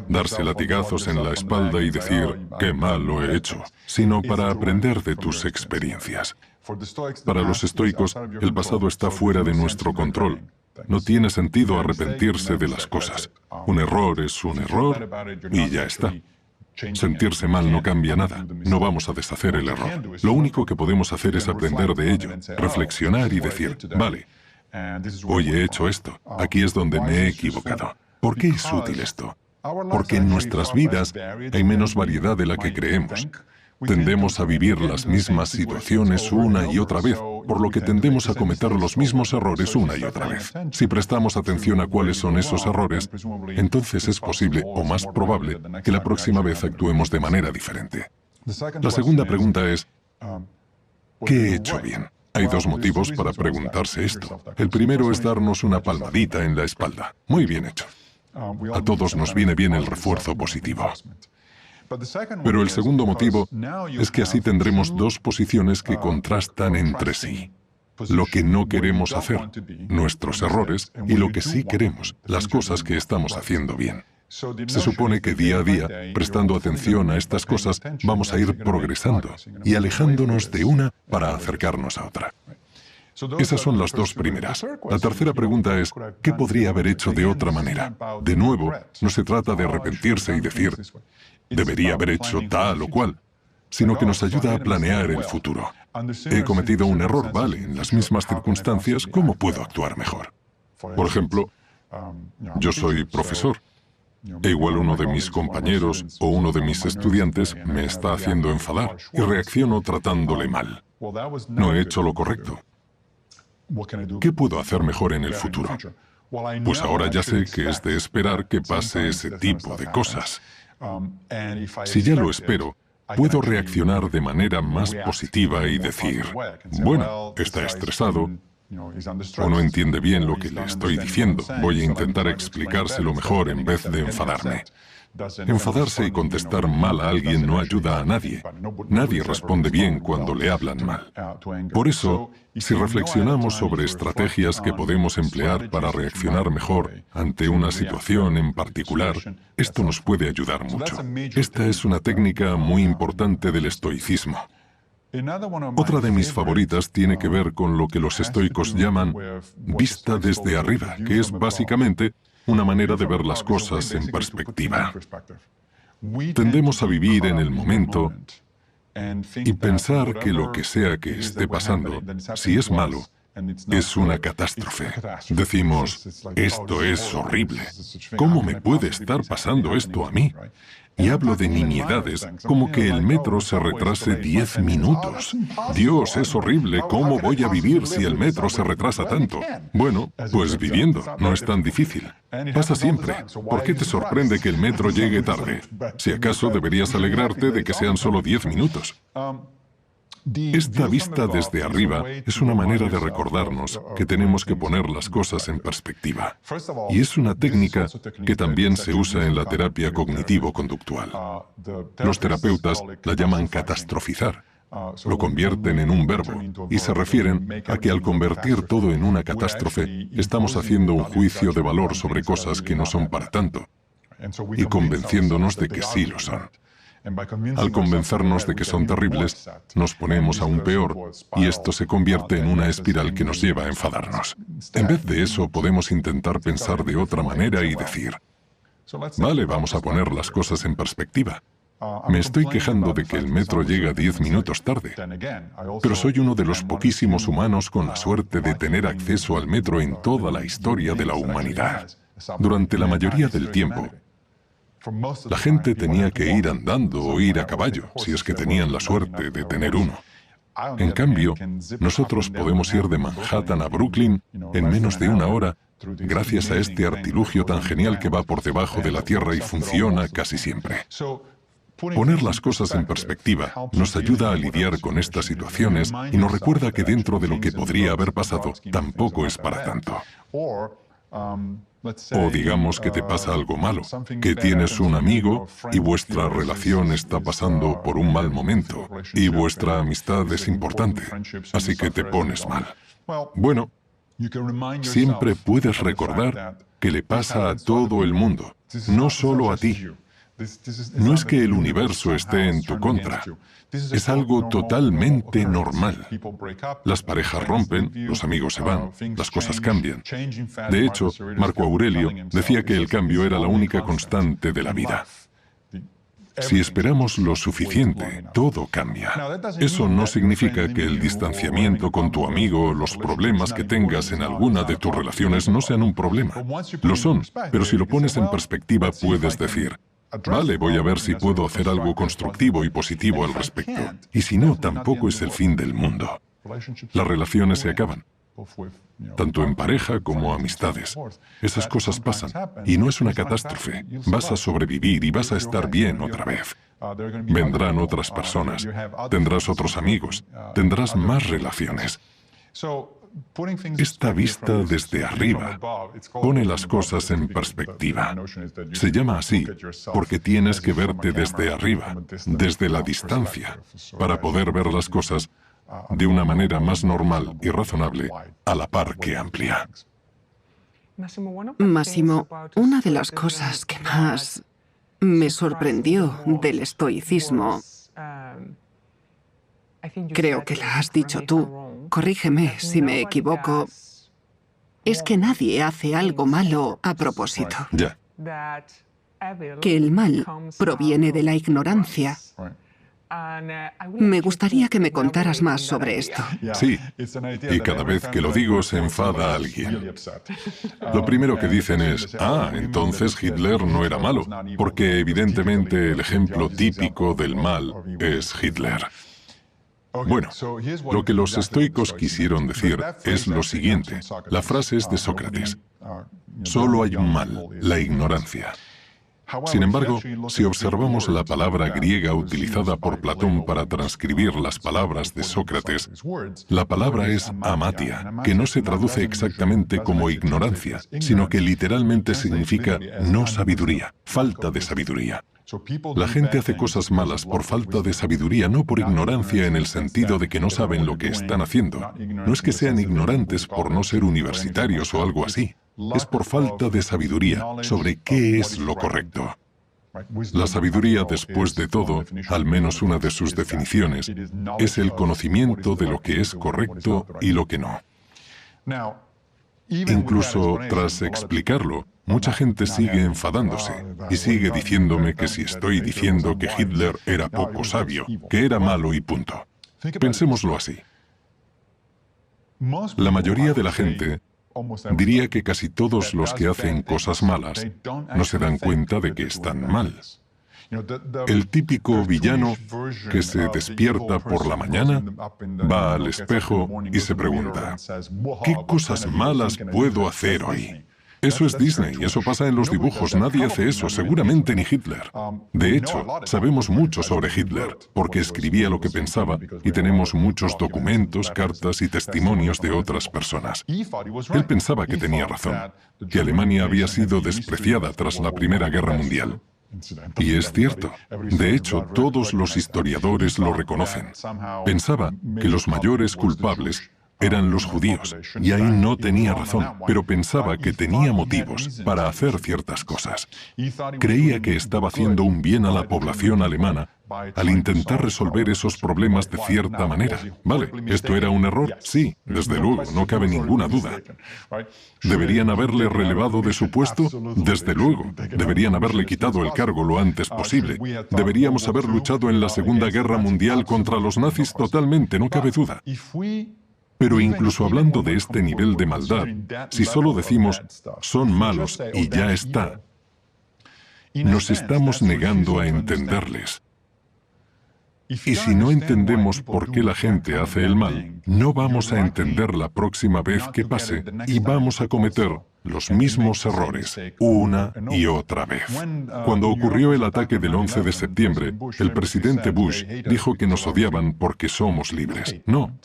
[SPEAKER 3] darse latigazos en la espalda y decir, qué mal lo he hecho, sino para aprender de tus experiencias. Para los estoicos, el pasado está fuera de nuestro control. No tiene sentido arrepentirse de las cosas. Un error es un error y ya está. Sentirse mal no cambia nada. No vamos a deshacer el error. Lo único que podemos hacer es aprender de ello, reflexionar y decir, vale, hoy he hecho esto, aquí es donde me he equivocado. ¿Por qué es útil esto? Porque en nuestras vidas hay menos variedad de la que creemos. Tendemos a vivir las mismas situaciones una y otra vez, por lo que tendemos a cometer los mismos errores una y otra vez. Si prestamos atención a cuáles son esos errores, entonces es posible, o más probable, que la próxima vez actuemos de manera diferente. La segunda pregunta es, ¿qué he hecho bien? Hay 2 motivos para preguntarse esto. El primero es darnos una palmadita en la espalda. Muy bien hecho. A todos nos viene bien el refuerzo positivo. Pero el segundo motivo es que así tendremos 2 posiciones que contrastan entre sí. Lo que no queremos hacer, nuestros errores, y lo que sí queremos, las cosas que estamos haciendo bien. Se supone que día a día, prestando atención a estas cosas, vamos a ir progresando y alejándonos de una para acercarnos a otra. Esas son las 2 primeras. La tercera pregunta es, ¿qué podría haber hecho de otra manera? De nuevo, no se trata de arrepentirse y decir, debería haber hecho tal o cual, sino que nos ayuda a planear el futuro. He cometido un error, vale, en las mismas circunstancias, ¿cómo puedo actuar mejor? Por ejemplo, yo soy profesor. E igual uno de mis compañeros o uno de mis estudiantes me está haciendo enfadar y reacciono tratándole mal. No he hecho lo correcto. ¿Qué puedo hacer mejor en el futuro? Pues ahora ya sé que es de esperar que pase ese tipo de cosas. Si ya lo espero, puedo reaccionar de manera más positiva y decir, bueno, está estresado, o no entiende bien lo que le estoy diciendo, voy a intentar explicárselo mejor en vez de enfadarme. Enfadarse y contestar mal a alguien no ayuda a nadie. Nadie responde bien cuando le hablan mal. Por eso, si reflexionamos sobre estrategias que podemos emplear para reaccionar mejor ante una situación en particular, esto nos puede ayudar mucho. Esta es una técnica muy importante del estoicismo. Otra de mis favoritas tiene que ver con lo que los estoicos llaman vista desde arriba, que es básicamente una manera de ver las cosas en perspectiva. Tendemos a vivir en el momento y pensar que lo que sea que esté pasando, si es malo, es una catástrofe. Decimos, esto es horrible. ¿Cómo me puede estar pasando esto a mí? Y hablo de nimiedades, como que el metro se retrase 10 minutos. Dios, es horrible, ¿cómo voy a vivir si el metro se retrasa tanto? Bueno, pues viviendo, no es tan difícil. Pasa siempre. ¿Por qué te sorprende que el metro llegue tarde? Si acaso deberías alegrarte de que sean solo 10 minutos. Esta vista desde arriba es una manera de recordarnos que tenemos que poner las cosas en perspectiva. Y es una técnica que también se usa en la terapia cognitivo-conductual. Los terapeutas la llaman catastrofizar. Lo convierten en un verbo y se refieren a que al convertir todo en una catástrofe, estamos haciendo un juicio de valor sobre cosas que no son para tanto y convenciéndonos de que sí lo son. Al convencernos de que son terribles, nos ponemos aún peor, y esto se convierte en una espiral que nos lleva a enfadarnos. En vez de eso, podemos intentar pensar de otra manera y decir, vale, vamos a poner las cosas en perspectiva. Me estoy quejando de que el metro llega 10 minutos tarde, pero soy uno de los poquísimos humanos con la suerte de tener acceso al metro en toda la historia de la humanidad. Durante la mayoría del tiempo, la gente tenía que ir andando o ir a caballo, si es que tenían la suerte de tener uno. En cambio, nosotros podemos ir de Manhattan a Brooklyn en menos de una hora, gracias a este artilugio tan genial que va por debajo de la tierra y funciona casi siempre. Poner las cosas en perspectiva nos ayuda a lidiar con estas situaciones y nos recuerda que dentro de lo que podría haber pasado, tampoco es para tanto. O digamos que te pasa algo malo, que tienes un amigo y vuestra relación está pasando por un mal momento y vuestra amistad es importante, así que te pones mal. Bueno, siempre puedes recordar que le pasa a todo el mundo, no solo a ti. No es que el universo esté en tu contra, es algo totalmente normal. Las parejas rompen, los amigos se van, las cosas cambian. De hecho, Marco Aurelio decía que el cambio era la única constante de la vida. Si esperamos lo suficiente, todo cambia. Eso no significa que el distanciamiento con tu amigo o los problemas que tengas en alguna de tus relaciones no sean un problema. Lo son, pero si lo pones en perspectiva puedes decir, vale, voy a ver si puedo hacer algo constructivo y positivo al respecto. Y si no, tampoco es el fin del mundo. Las relaciones se acaban, tanto en pareja como amistades. Esas cosas pasan, y no es una catástrofe. Vas a sobrevivir y vas a estar bien otra vez. Vendrán otras personas, tendrás otros amigos, tendrás más relaciones. Esta vista desde arriba pone las cosas en perspectiva. Se llama así porque tienes que verte desde arriba, desde la distancia, para poder ver las cosas de una manera más normal y razonable, a la par que amplia.
[SPEAKER 2] Massimo, una de las cosas que más me sorprendió del estoicismo, creo que la has dicho tú, corrígeme si me equivoco, es que nadie hace algo malo a propósito.
[SPEAKER 3] Ya.
[SPEAKER 2] Que el mal proviene de la ignorancia. Me gustaría que me contaras más sobre esto.
[SPEAKER 3] Sí, y cada vez que lo digo se enfada alguien. Lo primero que dicen es, entonces Hitler no era malo, porque evidentemente el ejemplo típico del mal es Hitler. Bueno, lo que los estoicos quisieron decir es lo siguiente. La frase es de Sócrates. Solo hay un mal, la ignorancia. Sin embargo, si observamos la palabra griega utilizada por Platón para transcribir las palabras de Sócrates, la palabra es amatia, que no se traduce exactamente como ignorancia, sino que literalmente significa no sabiduría, falta de sabiduría. La gente hace cosas malas por falta de sabiduría, no por ignorancia en el sentido de que no saben lo que están haciendo. No es que sean ignorantes por no ser universitarios o algo así. Es por falta de sabiduría sobre qué es lo correcto. La sabiduría, después de todo, al menos una de sus definiciones, es el conocimiento de lo que es correcto y lo que no. Incluso tras explicarlo, mucha gente sigue enfadándose y sigue diciéndome que si estoy diciendo que Hitler era poco sabio, que era malo y punto. Pensémoslo así. La mayoría de la gente diría que casi todos los que hacen cosas malas no se dan cuenta de que están mal. El típico villano que se despierta por la mañana, va al espejo y se pregunta, ¿qué cosas malas puedo hacer hoy? Eso es Disney, eso pasa en los dibujos, nadie hace eso, seguramente ni Hitler. De hecho, sabemos mucho sobre Hitler, porque escribía lo que pensaba, y tenemos muchos documentos, cartas y testimonios de otras personas. Él pensaba que tenía razón, que Alemania había sido despreciada tras la Primera Guerra Mundial. Y es cierto. De hecho, todos los historiadores lo reconocen. Pensaba que los mayores culpables eran los judíos, y ahí no tenía razón, pero pensaba que tenía motivos para hacer ciertas cosas. Creía que estaba haciendo un bien a la población alemana al intentar resolver esos problemas de cierta manera. Vale, ¿esto era un error? Sí, desde luego, no cabe ninguna duda. ¿Deberían haberle relevado de su puesto? Desde luego. Deberían haberle quitado el cargo lo antes posible. Deberíamos haber luchado en la Segunda Guerra Mundial contra los nazis totalmente, no cabe duda. Pero incluso hablando de este nivel de maldad, si solo decimos, son malos y ya está, nos estamos negando a entenderles. Y si no entendemos por qué la gente hace el mal, no vamos a entender la próxima vez que pase y vamos a cometer los mismos errores una y otra vez. Cuando ocurrió el ataque del 11 de septiembre, el presidente Bush dijo que nos odiaban porque somos libres. No.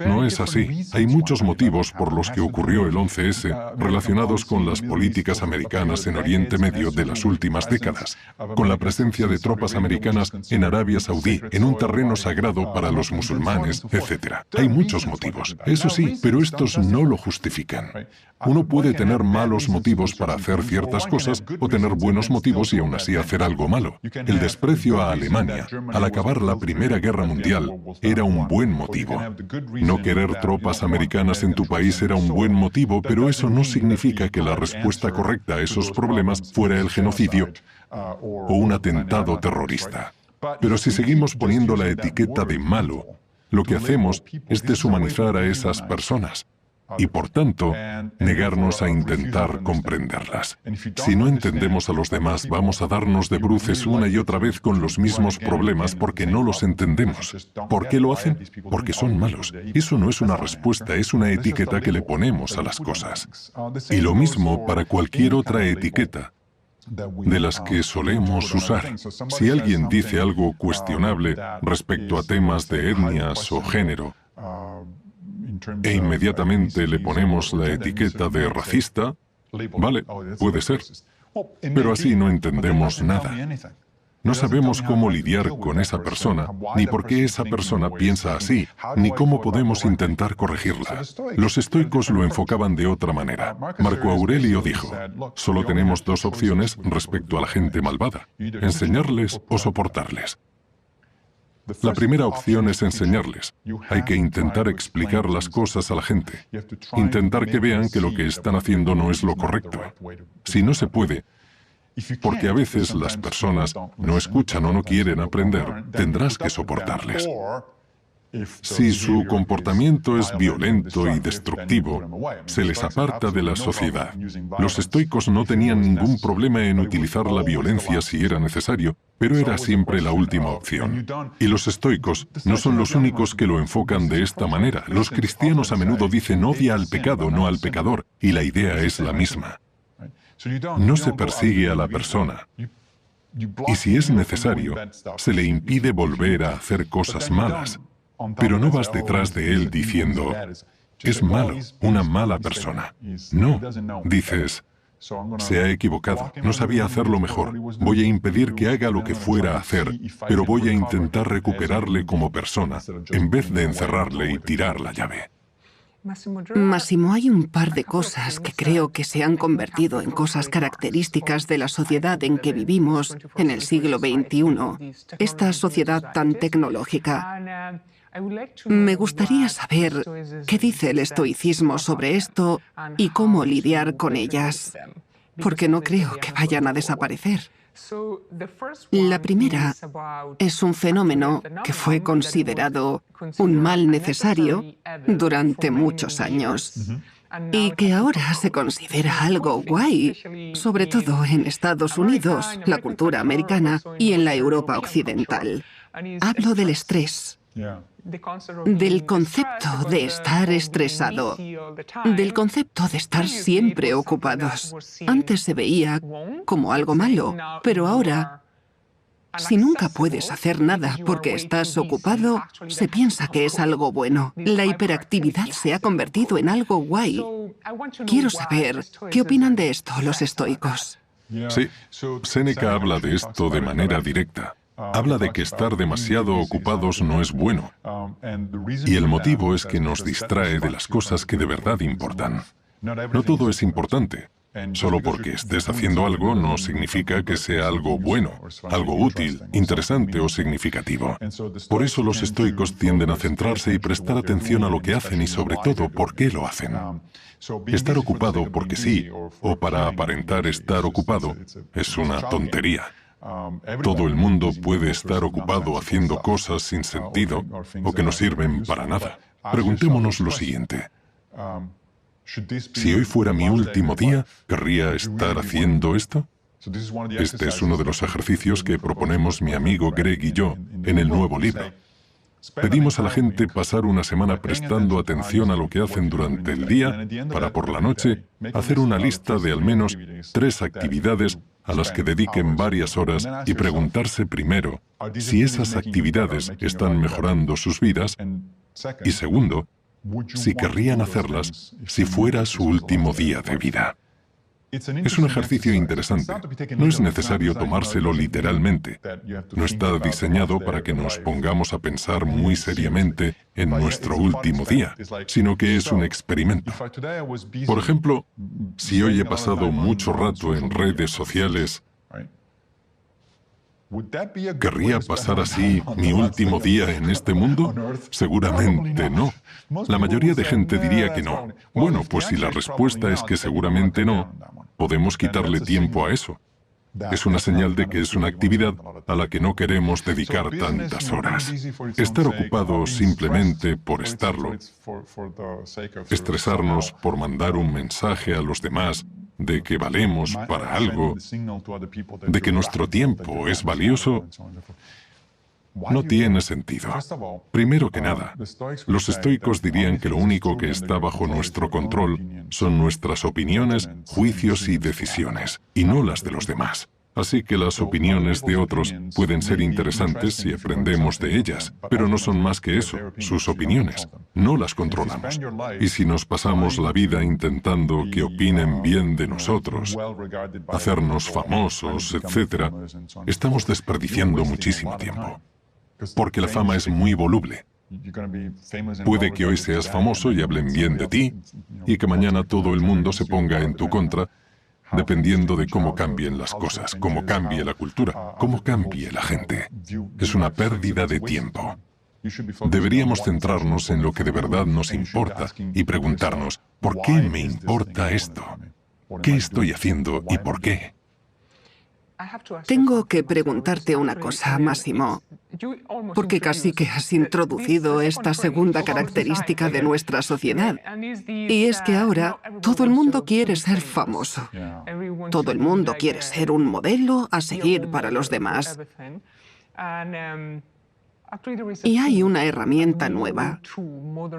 [SPEAKER 3] No es así. Hay muchos motivos por los que ocurrió el 11S relacionados con las políticas americanas en Oriente Medio de las últimas décadas, con la presencia de tropas americanas en Arabia Saudí, en un terreno sagrado para los musulmanes, etc. Hay muchos motivos, eso sí, pero estos no lo justifican. Uno puede tener malos motivos para hacer ciertas cosas o tener buenos motivos y aún así hacer algo malo. El desprecio a Alemania al acabar la Primera Guerra Mundial era un buen motivo. No querer tropas americanas en tu país era un buen motivo, pero eso no significa que la respuesta correcta a esos problemas fuera el genocidio o un atentado terrorista. Pero si seguimos poniendo la etiqueta de malo, lo que hacemos es deshumanizar a esas personas y, por tanto, negarnos a intentar comprenderlas. Si no entendemos a los demás, vamos a darnos de bruces una y otra vez con los mismos problemas porque no los entendemos. ¿Por qué lo hacen? Porque son malos. Eso no es una respuesta, es una etiqueta que le ponemos a las cosas. Y lo mismo para cualquier otra etiqueta de las que solemos usar. Si alguien dice algo cuestionable respecto a temas de etnias o género, e inmediatamente le ponemos la etiqueta de racista, vale, puede ser, pero así no entendemos nada. No sabemos cómo lidiar con esa persona, ni por qué esa persona piensa así, ni cómo podemos intentar corregirla. Los estoicos lo enfocaban de otra manera. Marco Aurelio dijo, solo tenemos dos opciones respecto a la gente malvada, enseñarles o soportarles. La primera opción es enseñarles. Hay que intentar explicar las cosas a la gente. Intentar que vean que lo que están haciendo no es lo correcto. Si no se puede, porque a veces las personas no escuchan o no quieren aprender, tendrás que soportarles. Si su comportamiento es violento y destructivo, se les aparta de la sociedad. Los estoicos no tenían ningún problema en utilizar la violencia si era necesario, pero era siempre la última opción. Y los estoicos no son los únicos que lo enfocan de esta manera. Los cristianos a menudo dicen odia al pecado, no al pecador, y la idea es la misma. No se persigue a la persona. Y si es necesario, se le impide volver a hacer cosas malas. Pero no vas detrás de él diciendo, es malo, una mala persona. No, dices, se ha equivocado, no sabía hacerlo mejor. Voy a impedir que haga lo que fuera a hacer, pero voy a intentar recuperarle como persona, en vez de encerrarle y tirar la llave.
[SPEAKER 2] Massimo, hay un par de cosas que creo que se han convertido en cosas características de la sociedad en que vivimos en el siglo XXI, esta sociedad tan tecnológica. Me gustaría saber qué dice el estoicismo sobre esto y cómo lidiar con ellas, porque no creo que vayan a desaparecer. La primera es un fenómeno que fue considerado un mal necesario durante muchos años y que ahora se considera algo guay, sobre todo en Estados Unidos, la cultura americana y en la Europa occidental. Hablo del estrés, del concepto de estar estresado, del concepto de estar siempre ocupados. Antes se veía como algo malo, pero ahora, si nunca puedes hacer nada porque estás ocupado, se piensa que es algo bueno. La hiperactividad se ha convertido en algo guay. Quiero saber qué opinan de esto los estoicos.
[SPEAKER 3] Sí, Séneca habla de esto de manera directa. habla de que estar demasiado ocupados no es bueno. Y el motivo es que nos distrae de las cosas que de verdad importan. No todo es importante. Solo porque estés haciendo algo no significa que sea algo bueno, algo útil, interesante o significativo. Por eso los estoicos tienden a centrarse y prestar atención a lo que hacen y sobre todo por qué lo hacen. Estar ocupado porque sí, o para aparentar estar ocupado, es una tontería. Todo el mundo puede estar ocupado haciendo cosas sin sentido o que no sirven para nada. Preguntémonos lo siguiente. Si hoy fuera mi último día, ¿querría estar haciendo esto? Este es uno de los ejercicios que proponemos mi amigo Greg y yo en el nuevo libro. Pedimos a la gente pasar una semana prestando atención a lo que hacen durante el día para por la noche hacer una lista de al menos 3 actividades a las que dediquen varias horas y preguntarse primero si esas actividades están mejorando sus vidas y segundo, si querrían hacerlas si fuera su último día de vida. Es un ejercicio interesante. No es necesario tomárselo literalmente. No está diseñado para que nos pongamos a pensar muy seriamente en nuestro último día, sino que es un experimento. Por ejemplo, si hoy he pasado mucho rato en redes sociales, ¿querría pasar así mi último día en este mundo? Seguramente no. La mayoría de gente diría que no. Bueno, pues si la respuesta es que seguramente no, podemos quitarle tiempo a eso. Es una señal de que es una actividad a la que no queremos dedicar tantas horas. Estar ocupado simplemente por estarlo, estresarnos por mandar un mensaje a los demás de que valemos para algo, de que nuestro tiempo es valioso, no tiene sentido. Primero que nada, los estoicos dirían que lo único que está bajo nuestro control son nuestras opiniones, juicios y decisiones, y no las de los demás. Así que las opiniones de otros pueden ser interesantes si aprendemos de ellas, pero no son más que eso, sus opiniones. No las controlamos. Y si nos pasamos la vida intentando que opinen bien de nosotros, hacernos famosos, etc., estamos desperdiciando muchísimo tiempo. Porque la fama es muy voluble. Puede que hoy seas famoso y hablen bien de ti, y que mañana todo el mundo se ponga en tu contra, dependiendo de cómo cambien las cosas, cómo cambie la cultura, cómo cambie la gente. Es una pérdida de tiempo. Deberíamos centrarnos en lo que de verdad nos importa y preguntarnos, ¿por qué me importa esto? ¿Qué estoy haciendo y por qué?
[SPEAKER 2] Tengo que preguntarte una cosa, Massimo, porque casi que has introducido esta segunda característica de nuestra sociedad. Y es que ahora todo el mundo quiere ser famoso. Todo el mundo quiere ser un modelo a seguir para los demás. Y hay una herramienta nueva,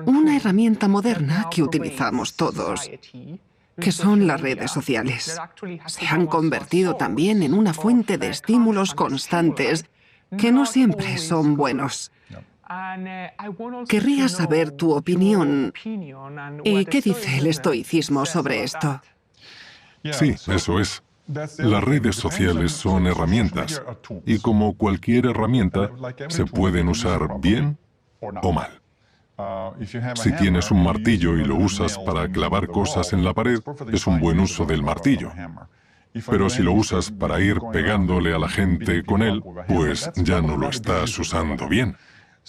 [SPEAKER 2] una herramienta moderna que utilizamos todos, que son las redes sociales. Se han convertido también en una fuente de estímulos constantes que no siempre son buenos. Querría saber tu opinión y qué dice el estoicismo sobre esto.
[SPEAKER 3] Sí, eso es. Las redes sociales son herramientas y como cualquier herramienta se pueden usar bien o mal. Si tienes un martillo y lo usas para clavar cosas en la pared, es un buen uso del martillo. Pero si lo usas para ir pegándole a la gente con él, pues ya no lo estás usando bien.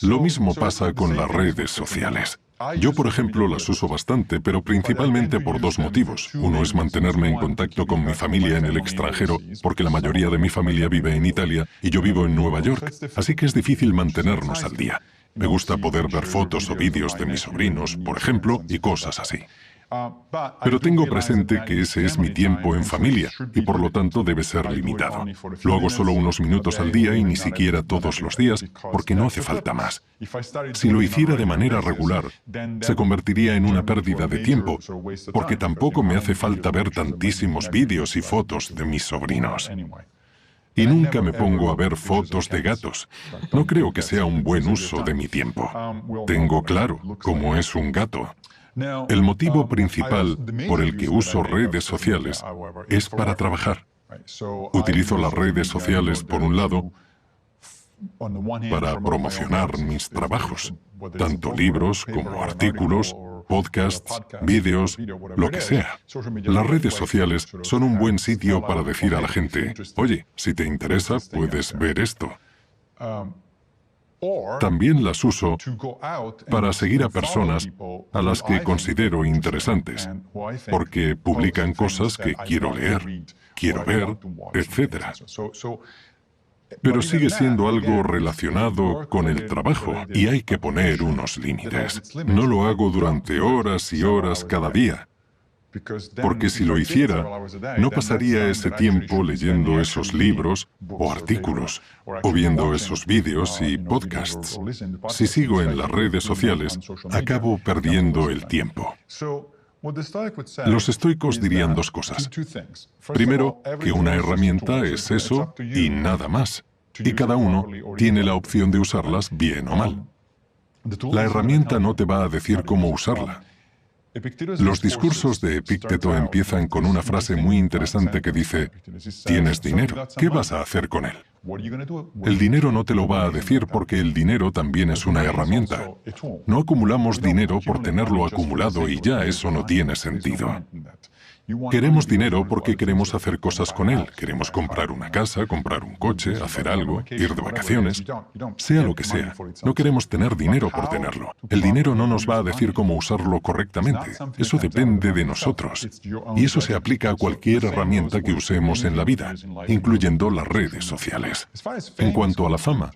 [SPEAKER 3] Lo mismo pasa con las redes sociales. Yo, por ejemplo, las uso bastante, pero principalmente por 2 motivos. Uno es mantenerme en contacto con mi familia en el extranjero, porque la mayoría de mi familia vive en Italia y yo vivo en Nueva York, así que es difícil mantenernos al día. Me gusta poder ver fotos o vídeos de mis sobrinos, por ejemplo, y cosas así. Pero tengo presente que ese es mi tiempo en familia y por lo tanto debe ser limitado. Lo hago solo unos minutos al día y ni siquiera todos los días porque no hace falta más. Si lo hiciera de manera regular, se convertiría en una pérdida de tiempo porque tampoco me hace falta ver tantísimos vídeos y fotos de mis sobrinos. Y nunca me pongo a ver fotos de gatos. No creo que sea un buen uso de mi tiempo. Tengo claro cómo es un gato. El motivo principal por el que uso redes sociales es para trabajar. Utilizo las redes sociales, por un lado, para promocionar mis trabajos, tanto libros como artículos, podcasts, vídeos, lo que sea. Las redes sociales son un buen sitio para decir a la gente, oye, si te interesa, puedes ver esto. También las uso para seguir a personas a las que considero interesantes, porque publican cosas que quiero leer, quiero ver, etc. Pero sigue siendo algo relacionado con el trabajo y hay que poner unos límites. No lo hago durante horas y horas cada día, porque si lo hiciera, no pasaría ese tiempo leyendo esos libros o artículos, o viendo esos vídeos y podcasts. Si sigo en las redes sociales, acabo perdiendo el tiempo. Los estoicos dirían dos cosas. Primero, que una herramienta es eso y nada más, y cada uno tiene la opción de usarlas bien o mal. La herramienta no te va a decir cómo usarla. Los discursos de Epicteto empiezan con una frase muy interesante que dice, «Tienes dinero, ¿qué vas a hacer con él?». El dinero no te lo va a decir porque el dinero también es una herramienta. No acumulamos dinero por tenerlo acumulado y ya eso no tiene sentido. Queremos dinero porque queremos hacer cosas con él. Queremos comprar una casa, comprar un coche, hacer algo, ir de vacaciones, sea lo que sea. No queremos tener dinero por tenerlo. El dinero no nos va a decir cómo usarlo correctamente. Eso depende de nosotros. Y eso se aplica a cualquier herramienta que usemos en la vida, incluyendo las redes sociales. En cuanto a la fama,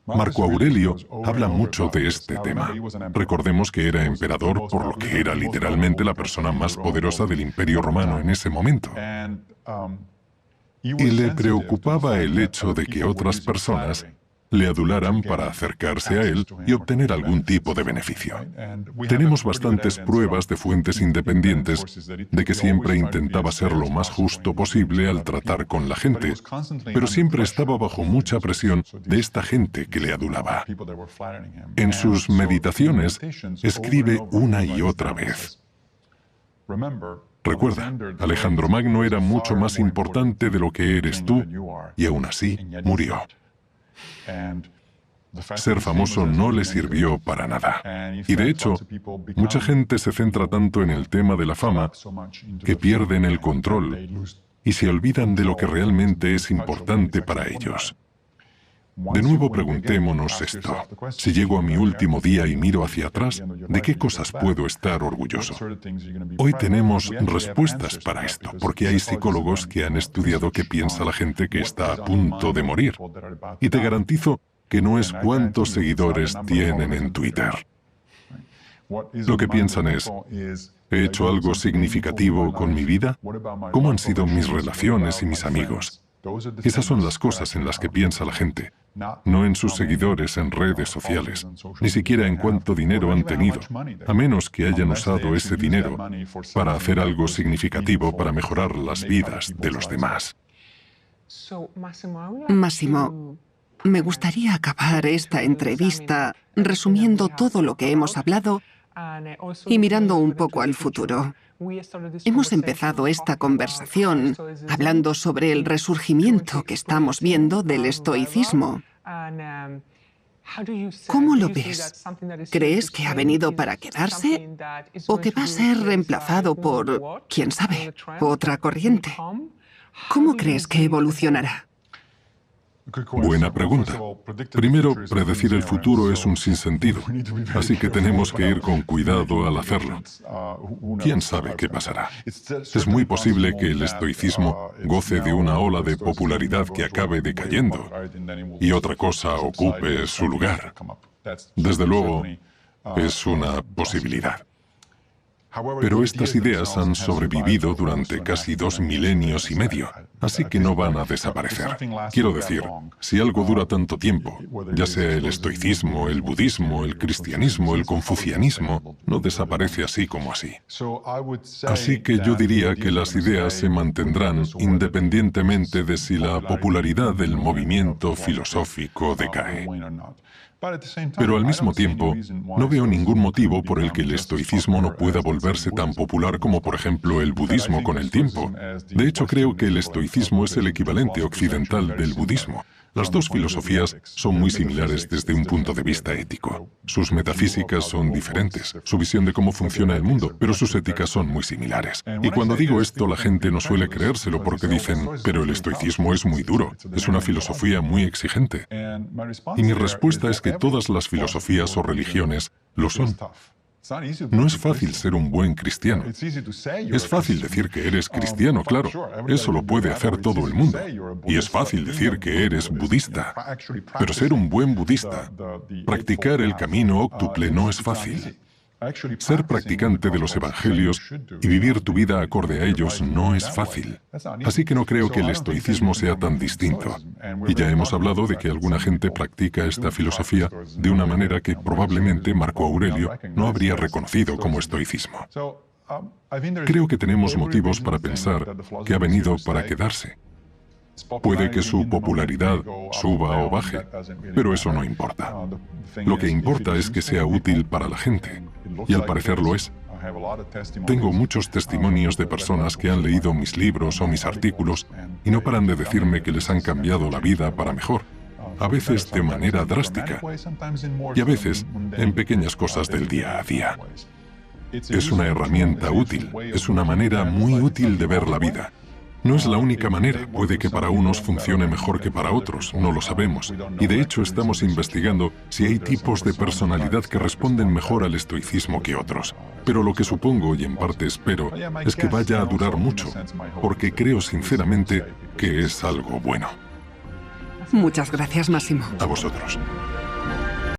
[SPEAKER 3] Marco Aurelio habla mucho de este tema. Recordemos que era emperador, por lo que era literalmente la persona más poderosa del Imperio Romano en ese momento. Y le preocupaba el hecho de que otras personas le adularan para acercarse a él y obtener algún tipo de beneficio. Tenemos bastantes pruebas de fuentes independientes de que siempre intentaba ser lo más justo posible al tratar con la gente, pero siempre estaba bajo mucha presión de esta gente que le adulaba. En sus meditaciones escribe una y otra vez. Recuerda, Alejandro Magno era mucho más importante de lo que eres tú, y aún así murió. Ser famoso no le sirvió para nada. Y de hecho, mucha gente se centra tanto en el tema de la fama que pierden el control y se olvidan de lo que realmente es importante para ellos. De nuevo preguntémonos esto. Si llego a mi último día y miro hacia atrás, ¿de qué cosas puedo estar orgulloso? Hoy tenemos respuestas para esto, porque hay psicólogos que han estudiado qué piensa la gente que está a punto de morir. Y te garantizo que no es cuántos seguidores tienen en Twitter. Lo que piensan es, ¿he hecho algo significativo con mi vida? ¿Cómo han sido mis relaciones y mis amigos? Esas son las cosas en las que piensa la gente, no en sus seguidores en redes sociales, ni siquiera en cuánto dinero han tenido, a menos que hayan usado ese dinero para hacer algo significativo para mejorar las vidas de los demás.
[SPEAKER 2] Máximo, me gustaría acabar esta entrevista resumiendo todo lo que hemos hablado y mirando un poco al futuro. Hemos empezado esta conversación hablando sobre el resurgimiento que estamos viendo del estoicismo. ¿Cómo lo ves? ¿Crees que ha venido para quedarse o que va a ser reemplazado por, quién sabe, otra corriente? ¿Cómo crees que evolucionará?
[SPEAKER 3] Buena pregunta. Primero, predecir el futuro es un sinsentido, así que tenemos que ir con cuidado al hacerlo. ¿Quién sabe qué pasará? Es muy posible que el estoicismo goce de una ola de popularidad que acabe decayendo y otra cosa ocupe su lugar. Desde luego, es una posibilidad. Pero estas ideas han sobrevivido durante casi 2 milenios y medio, así que no van a desaparecer. Quiero decir, si algo dura tanto tiempo, ya sea el estoicismo, el budismo, el cristianismo, el confucianismo, no desaparece así como así. Así que yo diría que las ideas se mantendrán independientemente de si la popularidad del movimiento filosófico decae. Pero al mismo tiempo, no veo ningún motivo por el que el estoicismo no pueda volverse tan popular como, por ejemplo, el budismo con el tiempo. De hecho, creo que el estoicismo es el equivalente occidental del budismo. Las dos filosofías son muy similares desde un punto de vista ético. Sus metafísicas son diferentes, su visión de cómo funciona el mundo, pero sus éticas son muy similares. Y cuando digo esto, la gente no suele creérselo porque dicen, pero el estoicismo es muy duro, es una filosofía muy exigente. Y mi respuesta es que todas las filosofías o religiones lo son. No es fácil ser un buen cristiano. Es fácil decir que eres cristiano, claro. Eso lo puede hacer todo el mundo. Y es fácil decir que eres budista. Pero ser un buen budista, practicar el camino óctuple no es fácil. Ser practicante de los evangelios y vivir tu vida acorde a ellos no es fácil. Así que no creo que el estoicismo sea tan distinto. Y ya hemos hablado de que alguna gente practica esta filosofía de una manera que probablemente Marco Aurelio no habría reconocido como estoicismo. Creo que tenemos motivos para pensar que ha venido para quedarse. Puede que su popularidad suba o baje, pero eso no importa. Lo que importa es que sea útil para la gente, y al parecer lo es. Tengo muchos testimonios de personas que han leído mis libros o mis artículos y no paran de decirme que les han cambiado la vida para mejor, a veces de manera drástica y a veces en pequeñas cosas del día a día. Es una herramienta útil, es una manera muy útil de ver la vida. No es la única manera, puede que para unos funcione mejor que para otros, no lo sabemos. Y de hecho estamos investigando si hay tipos de personalidad que responden mejor al estoicismo que otros. Pero lo que supongo, y en parte espero, es que vaya a durar mucho, porque creo sinceramente que es algo bueno.
[SPEAKER 2] Muchas gracias, Massimo.
[SPEAKER 3] A vosotros.